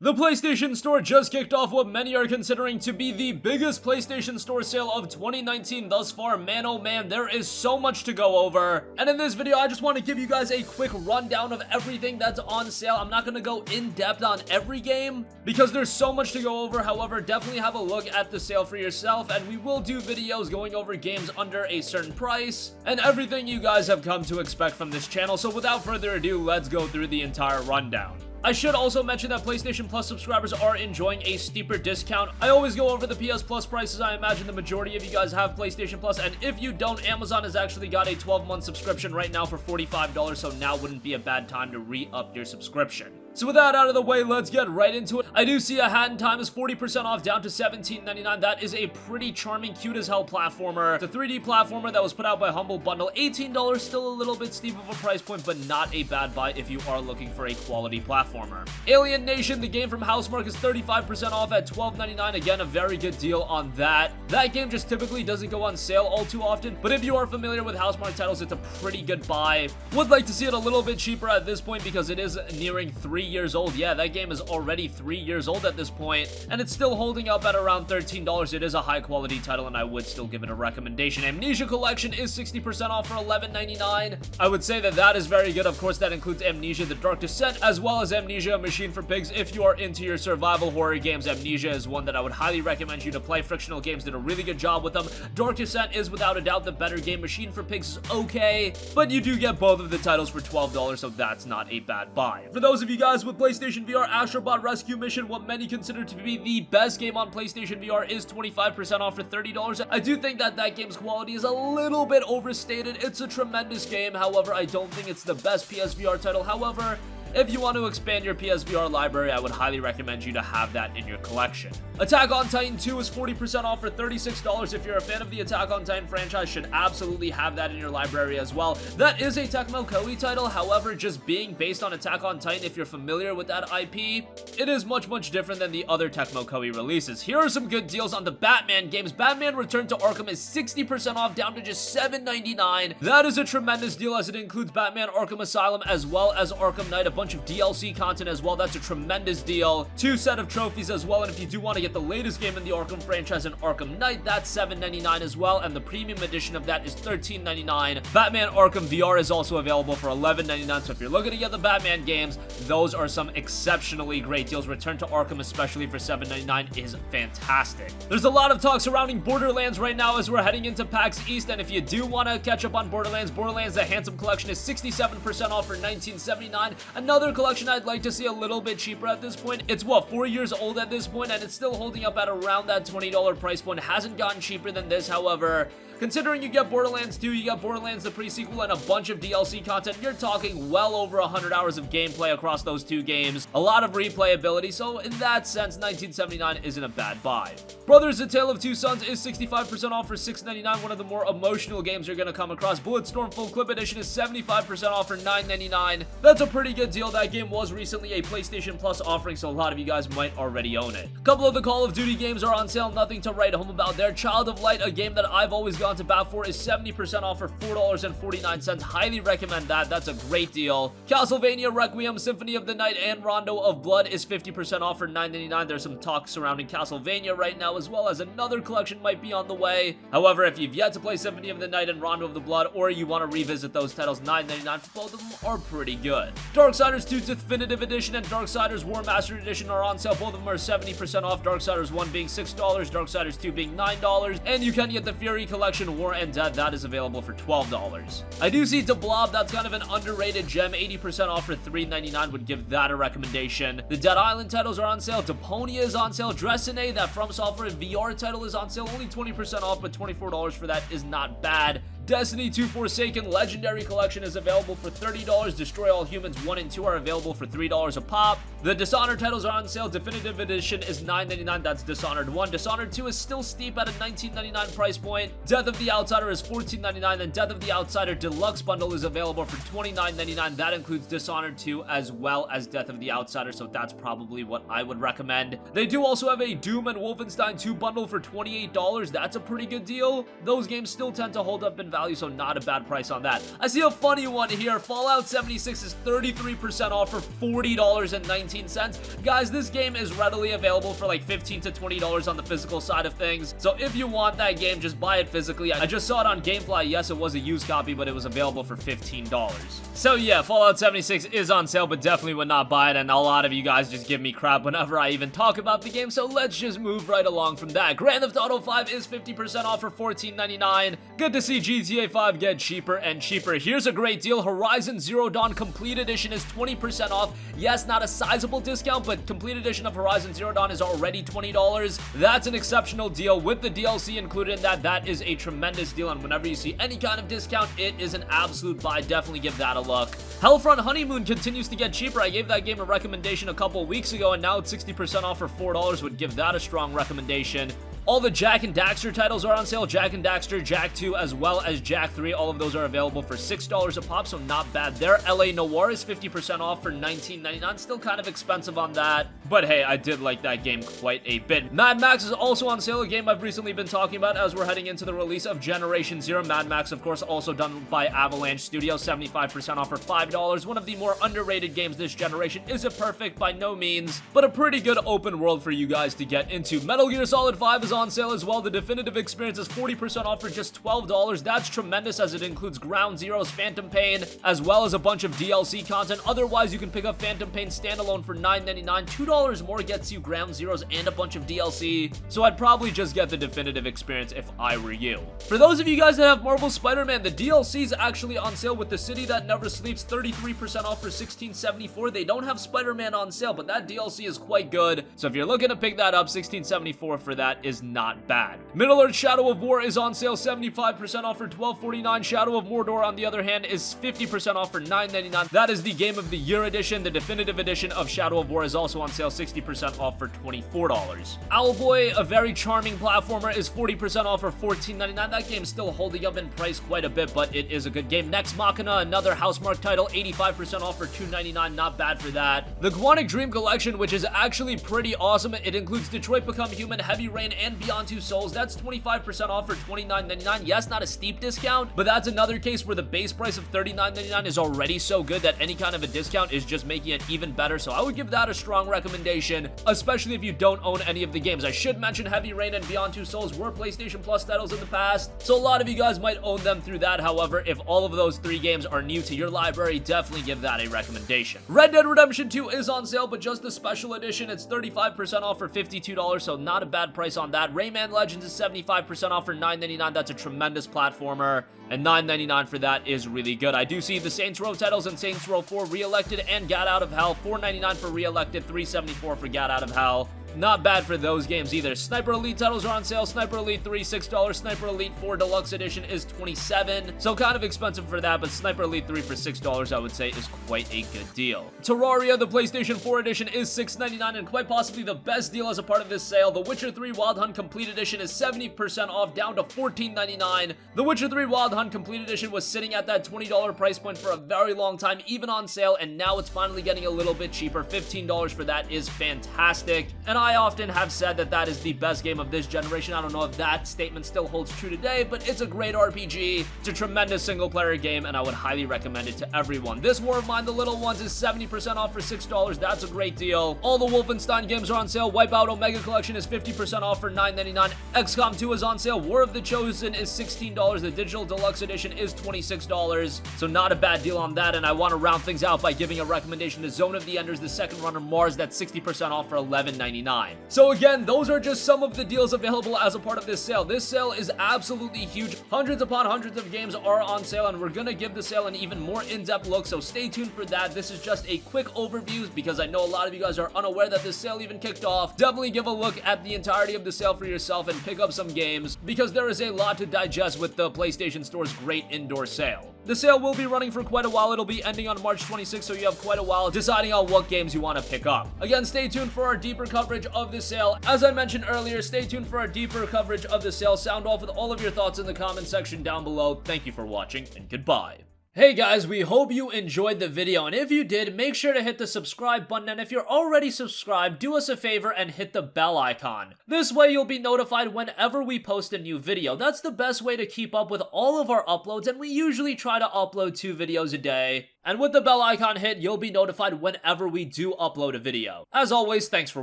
The PlayStation Store just kicked off what many are considering to be the biggest PlayStation Store sale of 2019 thus far. Man, oh man, there is so much to go over. And in this video, I just want to give you guys a quick rundown of everything that's on sale. I'm not going to go in depth on every game because there's so much to go over. However, definitely have a look at the sale for yourself, and we will do videos going over games under a certain price and everything you guys have come to expect from this channel. So without further ado, let's go through the entire rundown. I should also mention that PlayStation Plus subscribers are enjoying a steeper discount. I always go over the PS Plus prices. I imagine the majority of you guys have PlayStation Plus, and if you don't, Amazon has actually got a 12-month subscription right now for $45, so now wouldn't be a bad time to re-up your subscription. So with that out of the way, let's get right into it. I do see A Hat in Time is 40% off down to $17.99. That is a pretty charming, cute as hell platformer. It's a 3D platformer that was put out by Humble Bundle. $18, still a little bit steep of a price point, but not a bad buy if you are looking for a quality platformer. Alien Nation, the game from Housemarque, is 35% off at $12.99. Again, a very good deal on that. That game just typically doesn't go on sale all too often, but if you are familiar with Housemarque titles, it's a pretty good buy. Would like to see it a little bit cheaper at this point because it is nearing 3 years old. Yeah, that game is already 3 years old at this point, and it's still holding up at around $13. It is a high quality title, and I would still give it a recommendation. Amnesia Collection is 60% off for $11.99. I would say that that is very good. Of course, that includes Amnesia: The Dark Descent, as well as Amnesia: A Machine for Pigs. If you are into your survival horror games, Amnesia is one that I would highly recommend you to play. Frictional Games did a really good job with them. Dark Descent is without a doubt the better game. Machine for Pigs is okay, but you do get both of the titles for $12, so that's not a bad buy. For those of you guys with PlayStation VR, Astrobot Rescue Mission, what many consider to be the best game on PlayStation VR, is 25% off for $30. I do think that that game's quality is a little bit overstated. It's a tremendous game. However, I don't think it's the best PSVR title. However, if you want to expand your PSVR library, I would highly recommend you to have that in your collection. Attack on Titan 2 is 40% off for $36. If you're a fan of the Attack on Titan franchise, should absolutely have that in your library as well. That is a Tecmo Koei title. However, just being based on Attack on Titan, if you're familiar with that IP, it is much different than the other Tecmo Koei releases. Here are some good deals on the Batman games. Batman Return to Arkham is 60% off down to just $7.99. That is a tremendous deal as it includes Batman Arkham Asylum as well as Arkham Knight, a bunch of DLC content as well. That's a tremendous deal. 2 set of trophies as well, and if you do want to get the latest game in the Arkham franchise in Arkham Knight, that's $7.99 as well, and the premium edition of that is $13.99. Batman Arkham VR is also available for $11.99, so if you're looking to get the Batman games, those are some exceptionally great deals. Return to Arkham, especially for $7.99, is fantastic. There's a lot of talk surrounding Borderlands right now as we're heading into PAX East, and if you do want to catch up on Borderlands, The Handsome Collection is 67% off for $19.79. Another collection I'd like to see a little bit cheaper at this point. It's what, 4 years old at this point, and it's still holding up at around that $20 price point. Hasn't gotten cheaper than this. However, considering you get Borderlands 2, you get Borderlands the pre-sequel, and a bunch of DLC content, you're talking well over 100 hours of gameplay across those two games. A lot of replayability, so in that sense, $19.79 isn't a bad buy. Brothers: A Tale of Two Sons is 65% off for $6.99, one of the more emotional games you're going to come across. Bulletstorm Full Clip Edition is 75% off for $9.99. That's a pretty good deal. That game was recently a PlayStation Plus offering, so a lot of you guys might already own it. A couple of the Call of Duty games are on sale, nothing to write home about there. Child of Light, a game that I've always gone to bat for, is 70% off for $4.49. Highly recommend that. That's a great deal. Castlevania Requiem, Symphony of the Night, and Rondo of Blood is 50% off for $9.99. There's some talk surrounding Castlevania right now, as well as another collection might be on the way. However, if you've yet to play Symphony of the Night and Rondo of the Blood, or you want to revisit those titles, $9.99 for both of them are pretty good. Darksiders 2 Definitive Edition and Darksiders War Mastered Edition are on sale. Both of them are 70% off. Darksiders 1 being $6, Darksiders 2 being $9, and you can get the Fury Collection War and Dead. That is available for $12. I do see Blob, that's kind of an underrated gem, 80% off for $3.99, would give that a recommendation. The Dead Island titles are on sale. Deponia is on sale. Dressine, that From Software VR title, is on sale, only 20% off, but $24 for that is not bad. Destiny 2 Forsaken Legendary Collection is available for $30. Destroy All Humans 1 and 2 are available for $3 a pop. The Dishonored titles are on sale. Definitive Edition is $9.99. That's Dishonored 1. Dishonored 2 is still steep at a $19.99 price point. Death of the Outsider is $14.99, and Death of the Outsider Deluxe Bundle is available for $29.99. That includes Dishonored 2 as well as Death of the Outsider, so that's probably what I would recommend. They do also have a Doom and Wolfenstein 2 bundle for $28. That's a pretty good deal. Those games still tend to hold up in value value, so not a bad price on that. I see a funny one here. Fallout 76 is 33% off for $40.19. Guys, this game is readily available for like $15 to $20 on the physical side of things. So if you want that game, just buy it physically. I just saw it on Gamefly. Yes, it was a used copy, but it was available for $15. So yeah, Fallout 76 is on sale, but definitely would not buy it, and a lot of you guys just give me crap whenever I even talk about the game, so let's just move right along from that. Grand Theft Auto 5 is 50% off for $14.99. Good to see GTA 5 get cheaper and cheaper. Here's a great deal. Horizon Zero Dawn Complete Edition is 20% off. Yes, not a sizable discount, but Complete Edition of Horizon Zero Dawn is already $20. That's an exceptional deal. With the DLC included in that, that is a tremendous deal, and whenever you see any kind of discount, it is an absolute buy. Definitely give that a look. Hellfront Honeymoon continues to get cheaper. I gave that game a recommendation a couple weeks ago, and now it's 60% off for $4. Would give that a strong recommendation. All the Jak and Daxter titles are on sale. Jak and Daxter, Jak 2, as well as Jak 3. All of those are available for $6 a pop, so not bad there. LA Noire is 50% off for $19.99. Still kind of expensive on that, but hey, I did like that game quite a bit. Mad Max is also on sale, a game I've recently been talking about as we're heading into the release of Generation Zero. Mad Max, of course, also done by Avalanche Studios, 75% off for $5. One of the more underrated games this generation. Isn't perfect by no means, but a pretty good open world for you guys to get into. Metal Gear Solid 5 is on sale as well. The definitive experience is 40% off for just $12. That's tremendous, as it includes Ground Zeroes, Phantom Pain, as well as a bunch of DLC content. Otherwise, you can pick up Phantom Pain standalone for $9.99. $2 more gets you Ground Zeroes and a bunch of DLC, so I'd probably just get the definitive experience if I were you. For those of you guys that have Marvel Spider-Man, the DLC is actually on sale with The City That Never Sleeps, 33% off for $16.74. They don't have Spider-Man on sale, but that DLC is quite good, so if you're looking to pick that up, $16.74 for that is not bad. Middle-earth Shadow of War is on sale, 75% off for $12.49. Shadow of Mordor, on the other hand, is 50% off for $9.99. That is the Game of the Year edition. The definitive edition of Shadow of War is also on sale, 60% off for $24. Owlboy, a very charming platformer, is 40% off for $14.99. That game's still holding up in price quite a bit, but it is a good game. Nex Machina, another Housemarque title, 85% off for $2.99. Not bad for that. The Quantic Dream Collection, which is actually pretty awesome. It includes Detroit Become Human, Heavy Rain, and Beyond Two Souls. That's 25% off for $29.99. Yes, not a steep discount, but that's another case where the base price of $39.99 is already so good that any kind of a discount is just making it even better, so I would give that a strong recommendation, especially if you don't own any of the games. I should mention Heavy Rain and Beyond Two Souls were PlayStation Plus titles in the past, so a lot of you guys might own them through that. However, if all of those three games are new to your library, definitely give that a recommendation. Red Dead Redemption 2 is on sale, but just the special edition. It's 35% off for $52, so not a bad price on that. Rayman Legends is 75% off for $9.99. That's a tremendous platformer, and $9.99 for that is really good. I do see the Saints Row titles and Saints Row 4 Re-Elected and Gat Out of Hell, $4.99 for Re-Elected, $3.74 for Gat Out of Hell. Not bad for those games either. Sniper Elite titles are on sale. Sniper Elite 3, $6. Sniper Elite 4 Deluxe Edition is $27. So kind of expensive for that, but Sniper Elite 3 for $6 I would say is quite a good deal. Terraria, the PlayStation 4 edition, is $6.99 and quite possibly the best deal as a part of this sale. The Witcher 3 Wild Hunt Complete Edition is 70% off, down to $14.99. The Witcher 3 Wild Hunt Complete Edition was sitting at that $20 price point for a very long time, even on sale, and now it's finally getting a little bit cheaper. $15 for that is fantastic, and I often have said that that is the best game of this generation. I don't know if that statement still holds true today, but it's a great RPG. It's a tremendous single-player game, and I would highly recommend it to everyone. This War of Mine, The Little Ones, is 70% off for $6. That's a great deal. All the Wolfenstein games are on sale. Wipeout Omega Collection is 50% off for $9.99. XCOM 2 is on sale. War of the Chosen is $16. The Digital Deluxe Edition is $26. So not a bad deal on that, and I want to round things out by giving a recommendation to Zone of the Enders, the second runner Mars. That's 60% off for $11.99. So again, those are just some of the deals available as a part of this sale. This sale is absolutely huge. Hundreds upon hundreds of games are on sale, and we're gonna give the sale an even more in-depth look, so stay tuned for that. This is just a quick overview because I know a lot of you guys are unaware that this sale even kicked off. Definitely give a look at the entirety of the sale for yourself and pick up some games because there is a lot to digest with the PlayStation Store's great indoor sale. The sale will be running for quite a while. It'll be ending on March 26th, so you have quite a while deciding on what games you want to pick up. Again, stay tuned for our deeper coverage of the sale. As I mentioned earlier, stay tuned for our deeper coverage of the sale. Sound off with all of your thoughts in the comment section down below. Thank you for watching, and goodbye. Hey guys, we hope you enjoyed the video, and if you did, make sure to hit the subscribe button, and if you're already subscribed, do us a favor and hit the bell icon. This way you'll be notified whenever we post a new video. That's the best way to keep up with all of our uploads, and we usually try to upload 2 videos a day. And with the bell icon hit, you'll be notified whenever we do upload a video. As always, thanks for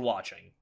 watching.